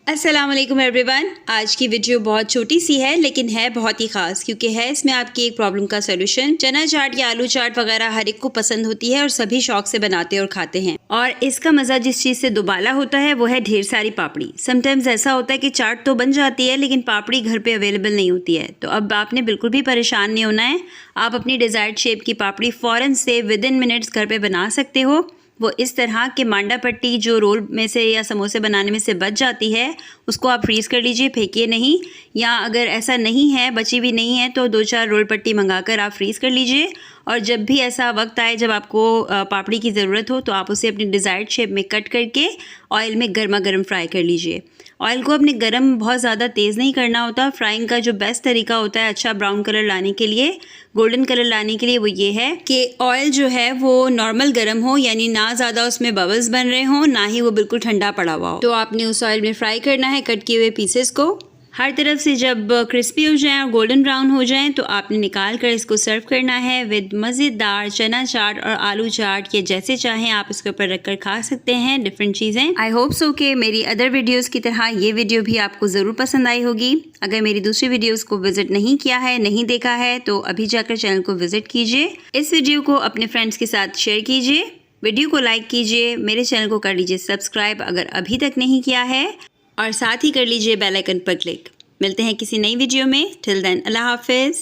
अस्सलाम वालेकुम एवरीवन। आज की वीडियो बहुत छोटी सी है लेकिन है बहुत ही ख़ास, क्योंकि है इसमें आपकी एक प्रॉब्लम का सोल्यूशन। चना चाट या आलू चाट वगैरह हर एक को पसंद होती है और सभी शौक से बनाते और खाते हैं। और इसका मज़ा जिस चीज़ से दुबाला होता है वो है ढेर सारी पापड़ी। समटाइम्स ऐसा होता है कि चाट तो बन जाती है लेकिन पापड़ी घर पर अवेलेबल नहीं होती है। तो अब आपने बिल्कुल भी परेशान नहीं होना है। आप अपनी डिज़ायर्ड शेप की पापड़ी फ़ौरन से विदिन मिनट्स घर पर बना सकते हो। वो इस तरह के मांडा पट्टी जो रोल में से या समोसे बनाने में से बच जाती है, उसको आप फ्रीज़ कर लीजिए, फेंकिए नहीं। या अगर ऐसा नहीं है, बची भी नहीं है, तो 2-4 रोल पट्टी मंगाकर आप फ्रीज़ कर लीजिए। और जब भी ऐसा वक्त आए जब आपको पापड़ी की ज़रूरत हो तो आप उसे अपनी डिज़ायर्ड शेप में कट करके ऑयल में गर्मा गर्म फ्राई कर लीजिए। ऑयल को अपने गरम बहुत ज़्यादा तेज़ नहीं करना होता। फ्राइंग का जो बेस्ट तरीका होता है अच्छा ब्राउन कलर लाने के लिए, गोल्डन कलर लाने के लिए, वो ये है कि ऑयल जो है वो नॉर्मल गर्म हो, यानी ना ज़्यादा उसमें बबल्स बन रहे हों, ना ही वो बिल्कुल ठंडा पड़ा हुआ हो। तो आपने उस ऑयल में फ्राई करना है कट किए हुए पीसेस को। हर तरफ से जब क्रिस्पी हो जाएं और गोल्डन ब्राउन हो जाएं तो आपने निकाल कर इसको सर्व करना है विद मज़ेदार चना चाट और आलू चाट, या जैसे चाहें आप इसके ऊपर रखकर खा सकते हैं डिफरेंट चीज़ें। आई होप सो कि मेरी अदर वीडियोस की तरह ये वीडियो भी आपको ज़रूर पसंद आई होगी। अगर मेरी दूसरी वीडियोस को विजिट नहीं किया है, नहीं देखा है, तो अभी जाकर चैनल को विजिट कीजिए। इस वीडियो को अपने फ्रेंड्स के साथ शेयर कीजिए, वीडियो को लाइक कीजिए, मेरे चैनल को कर लीजिए सब्सक्राइब अगर अभी तक नहीं किया है, और साथ ही कर लीजिए बेल आइकन पर क्लिक। मिलते हैं किसी नई वीडियो में। टिल देन अल्लाह हाफिज़।